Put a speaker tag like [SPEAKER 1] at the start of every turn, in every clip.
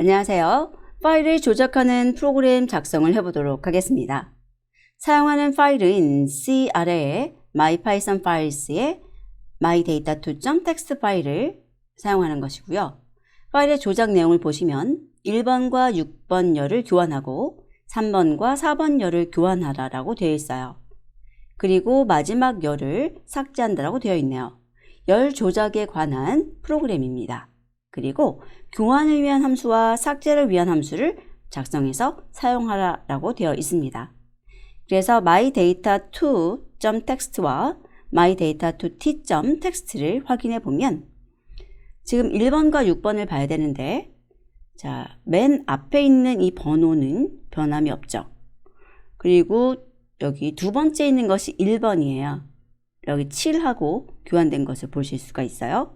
[SPEAKER 1] 안녕하세요. 파일을 조작하는 프로그램 작성을 해보도록 하겠습니다. 사용하는 파일은 C 아래에 mypython files의 mydata2.txt 파일을 사용하는 것이고요. 파일의 조작 내용을 보시면 1번과 6번 열을 교환하고 3번과 4번 열을 교환하라라고 되어 있어요. 그리고 마지막 열을 삭제한다라고 되어 있네요. 열 조작에 관한 프로그램입니다. 그리고 교환을 위한 함수와 삭제를 위한 함수를 작성해서 사용하라라고 되어 있습니다. 그래서 mydata2.txt와 mydata2t.txt를 확인해 보면 지금 1번과 6번을 봐야 되는데 자, 맨 앞에 있는 이 번호는 변함이 없죠. 그리고 여기 두 번째 있는 것이 1번이에요. 여기 7하고 교환된 것을 보실 수가 있어요.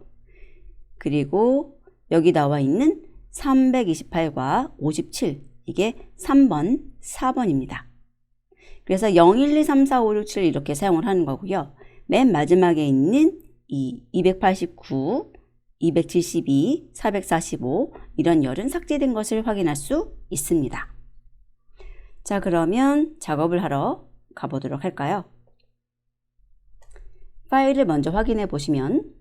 [SPEAKER 1] 그리고 여기 나와 있는 328과 57, 이게 3번, 4번입니다. 그래서 0, 1, 2, 3, 4, 5, 6, 7 이렇게 사용을 하는 거고요. 맨 마지막에 있는 이 289, 272, 445 이런 열은 삭제된 것을 확인할 수 있습니다. 자, 그러면 작업을 하러 가보도록 할까요? 파일을 먼저 확인해 보시면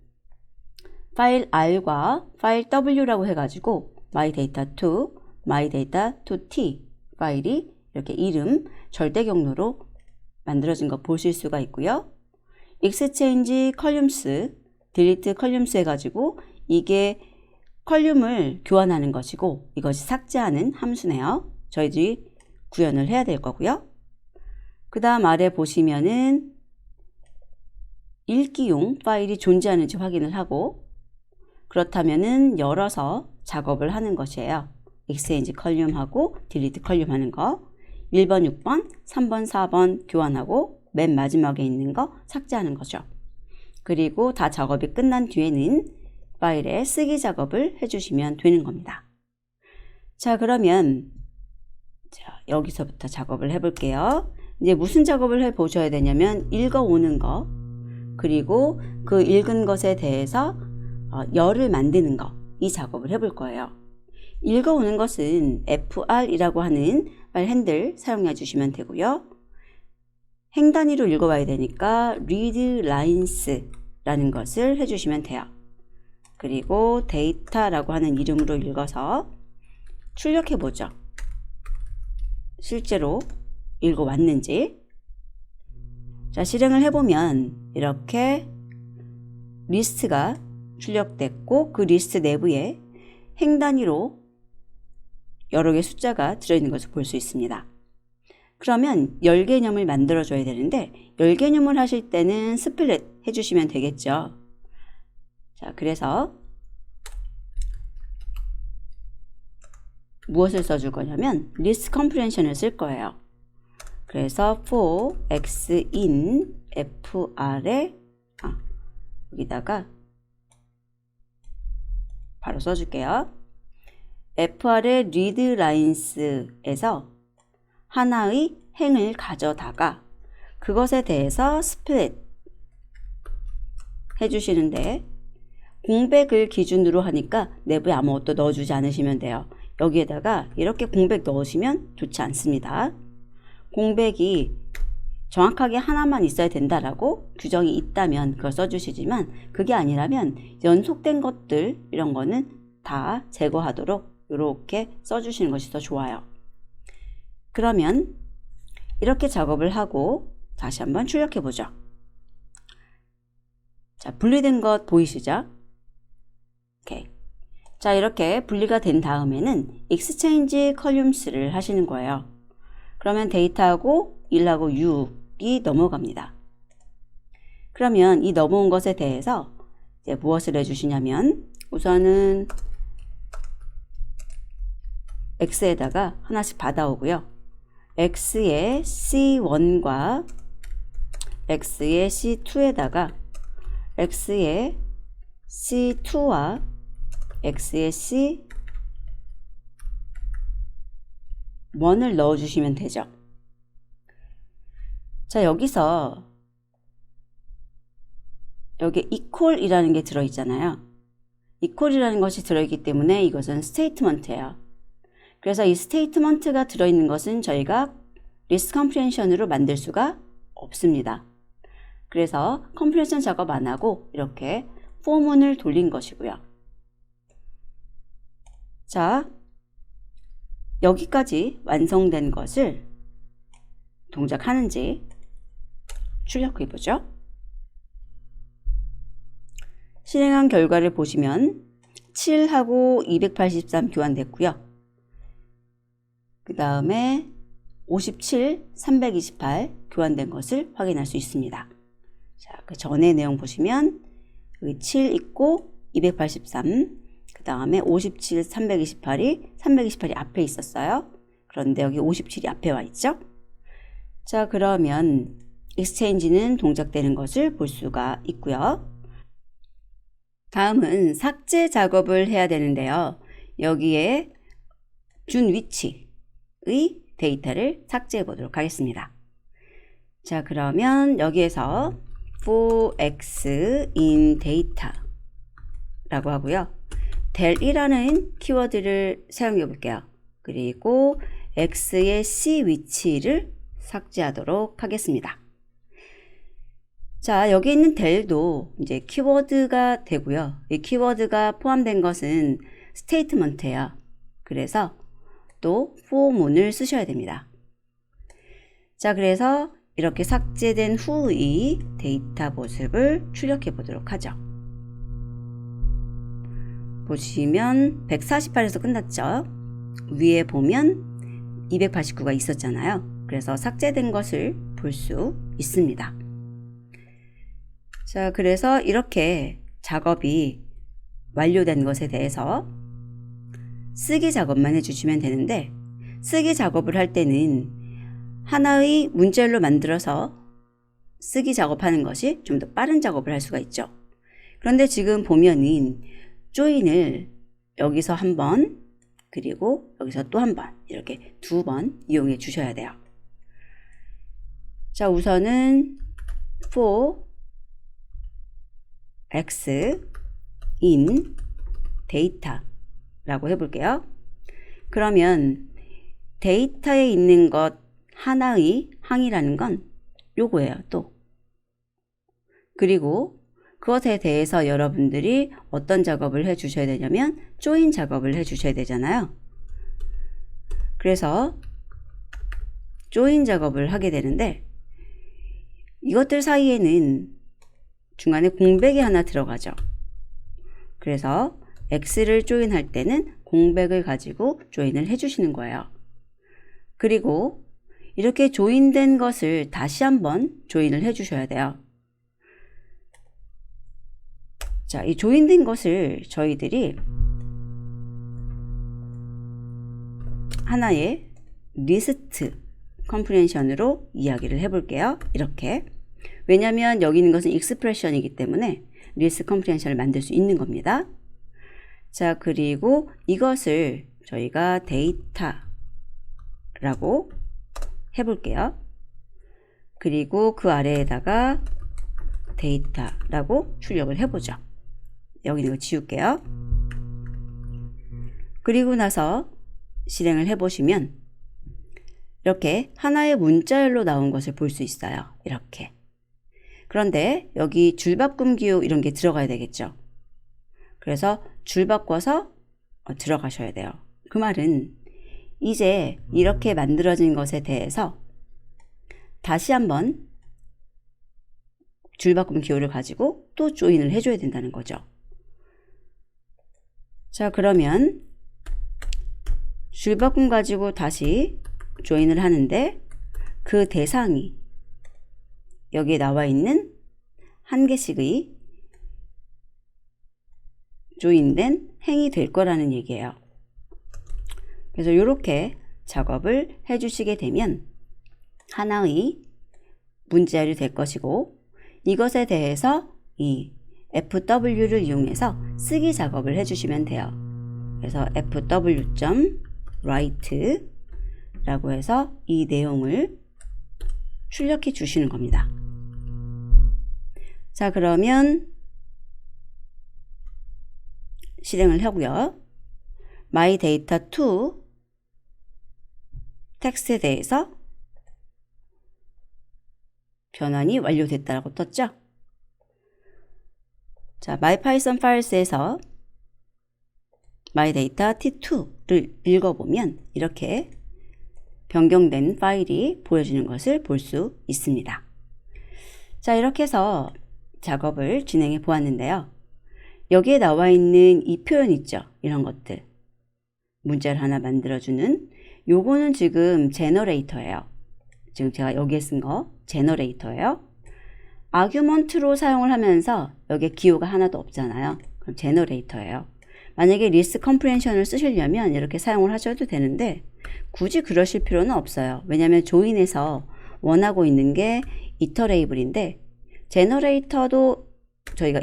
[SPEAKER 1] 파일 R과 파일 W라고 해가지고 mydata2, mydata2t 파일이 이렇게 이름 절대 경로로 만들어진 거 보실 수가 있고요. exchange columns, delete columns 해가지고 이게 컬륨을 교환하는 것이고 이것이 삭제하는 함수네요. 저희들이 구현을 해야 될 거고요. 그 다음 아래 보시면은 읽기용 파일이 존재하는지 확인을 하고 그렇다면은 열어서 작업을 하는 것이에요. exchange 컬륨하고 delete 컬륨 하는 거 1번, 6번, 3번, 4번 교환하고 맨 마지막에 있는 거 삭제하는 거죠. 그리고 다 작업이 끝난 뒤에는 파일에 쓰기 작업을 해주시면 되는 겁니다. 자, 그러면 여기서부터 작업을 해볼게요. 이제 무슨 작업을 해보셔야 되냐면 읽어오는 거 그리고 그 읽은 것에 대해서 열을 만드는 거, 이 작업을 해볼 거예요. 읽어오는 것은 fr이라고 하는 파일 핸들 사용해 주시면 되고요. 행 단위로 읽어와야 되니까 read lines 라는 것을 해주시면 돼요. 그리고 데이터라고 하는 이름으로 읽어서 출력해 보죠. 실제로 읽어왔는지. 자, 실행을 해보면 이렇게 리스트가 출력됐고 그 리스트 내부에 행 단위로 여러 개의 숫자가 들어있는 것을 볼 수 있습니다. 그러면 열 개념을 만들어 줘야 되는데 열 개념을 하실 때는 스플릿 해주시면 되겠죠. 자, 그래서 무엇을 써줄 거냐면 list comprehension을 쓸 거예요. 그래서 for x in fr에 여기다가 바로 써줄게요. fr의 read lines에서 하나의 행을 가져다가 그것에 대해서 split 해주시는데 공백을 기준으로 하니까 내부에 아무것도 넣어주지 않으시면 돼요. 여기에다가 이렇게 공백 넣으시면 좋지 않습니다. 공백이 정확하게 하나만 있어야 된다라고 규정이 있다면 그걸 써주시지만 그게 아니라면 연속된 것들 이런 거는 다 제거하도록 이렇게 써주시는 것이 더 좋아요. 그러면 이렇게 작업을 하고 다시 한번 출력해 보죠. 자, 분리된 것 보이시죠? 오케이. 자, 이렇게 분리가 된 다음에는 exchange columns를 하시는 거예요. 그러면 데이터하고 1하고 6이 넘어갑니다. 그러면 이 넘어온 것에 대해서 이제 무엇을 해주시냐면 우선은 x에다가 하나씩 받아오고요. x의 c1과 x의 c2에다가 x의 c2와 x의 c1을 넣어주시면 되죠. 자, 여기서 여기 equal이라는 게 들어있잖아요. equal이라는 것이 들어있기 때문에 이것은 스테이트먼트예요. 그래서 이 스테이트먼트가 들어있는 것은 저희가 리스크 컴프레hen션으로 만들 수가 없습니다. 그래서 컴프레hen션 작업 안 하고 이렇게 포문을 돌린 것이고요. 자, 여기까지 완성된 것을 동작하는지 출력해 보죠. 실행한 결과를 보시면 7하고 283 교환됐고요. 그 다음에 57, 328 교환된 것을 확인할 수 있습니다. 자, 그 전의 내용 보시면 여기 7 있고 283, 그 다음에 57, 328이 앞에 있었어요. 그런데 여기 57이 앞에 와 있죠. 자, 그러면 익스체인지는 동작되는 것을 볼 수가 있고요. 다음은 삭제 작업을 해야 되는데요. 여기에 준 위치의 데이터를 삭제해 보도록 하겠습니다. 자, 그러면 여기에서 for x in data 라고 하고요. del이라는 키워드를 사용해 볼게요. 그리고 x의 c 위치를 삭제하도록 하겠습니다. 자, 여기 있는 del도 이제 키워드가 되고요. 이 키워드가 포함된 것은 스테이트먼트예요. 그래서 또 for문을 쓰셔야 됩니다. 자, 그래서 이렇게 삭제된 후의 데이터 모습을 출력해 보도록 하죠. 보시면 148에서 끝났죠. 위에 보면 289가 있었잖아요. 그래서 삭제된 것을 볼 수 있습니다. 자, 그래서 이렇게 작업이 완료된 것에 대해서 쓰기 작업만 해주시면 되는데, 쓰기 작업을 할 때는 하나의 문자열로 만들어서 쓰기 작업하는 것이 좀 더 빠른 작업을 할 수가 있죠. 그런데 지금 보면은 조인을 여기서 한 번, 그리고 여기서 또 한 번, 이렇게 두 번 이용해 주셔야 돼요. 자, 우선은 for x in data 라고 해볼게요. 그러면 데이터에 있는 것 하나의 항이라는 건 요거예요, 또. 그리고 그것에 대해서 여러분들이 어떤 작업을 해 주셔야 되냐면 조인 작업을 해 주셔야 되잖아요. 그래서 조인 작업을 하게 되는데, 이것들 사이에는 중간에 공백이 하나 들어가죠. 그래서 x를 조인할 때는 공백을 가지고 조인을 해주시는 거예요. 그리고 이렇게 조인된 것을 다시 한번 조인을 해주셔야 돼요. 자, 이 조인된 것을 저희들이 하나의 리스트 컴프레hension으로 이야기를 해볼게요. 이렇게. 왜냐하면 여기 있는 것은 익스프레션이기 때문에 리스트 컴프레hension을 만들 수 있는 겁니다. 자, 그리고 이것을 저희가 데이터라고 해볼게요. 그리고 그 아래에다가 데이터라고 출력을 해보죠. 여기 있는 거 지울게요. 그리고 나서 실행을 해보시면 이렇게 하나의 문자열로 나온 것을 볼 수 있어요. 이렇게. 그런데 여기 줄바꿈 기호 이런 게 들어가야 되겠죠. 그래서 줄 바꿔서 들어가셔야 돼요. 그 말은 이제 이렇게 만들어진 것에 대해서 다시 한번 줄바꿈 기호를 가지고 또 조인을 해줘야 된다는 거죠. 자, 그러면 줄바꿈 가지고 다시 조인을 하는데 그 대상이 여기에 나와 있는 한 개씩의 조인된 행이 될 거라는 얘기예요. 그래서 이렇게 작업을 해주시게 되면 하나의 문자열이 될 것이고, 이것에 대해서 이 FW를 이용해서 쓰기 작업을 해주시면 돼요. 그래서 fw.write 라고 해서 이 내용을 출력해 주시는 겁니다. 자, 그러면 실행을 하고요. my data to 텍스트에 대해서 변환이 완료됐다고 떴죠. 자, MyPython Files에서 MyData T2를 읽어보면 이렇게 변경된 파일이 보여지는 것을 볼 수 있습니다. 자, 이렇게 해서 작업을 진행해 보았는데요. 여기에 나와 있는 이 표현 있죠? 이런 것들. 문자를 하나 만들어주는 요거는 지금 제너레이터예요. 지금 제가 여기에 쓴 거 제너레이터예요. 아규먼트로 사용을 하면서 여기에 기호가 하나도 없잖아요. 그럼 제너레이터예요. 만약에 리스트 컴프레hension을 쓰시려면 이렇게 사용을 하셔도 되는데 굳이 그러실 필요는 없어요. 왜냐하면 조인에서 원하고 있는 게 이터레이블인데 제너레이터도 저희가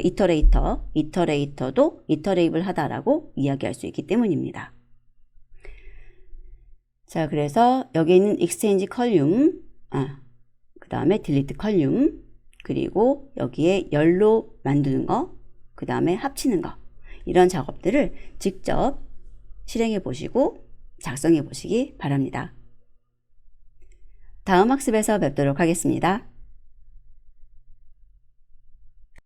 [SPEAKER 1] 이터레이터도 이터레이블 하다라고 이야기할 수 있기 때문입니다. 자, 그래서 여기 있는 exchange 컬륨, 그 다음에 delete 컬륨, 그리고 여기에 열로 만드는 거, 그 다음에 합치는 거, 이런 작업들을 직접 실행해 보시고 작성해 보시기 바랍니다. 다음 학습에서 뵙도록 하겠습니다.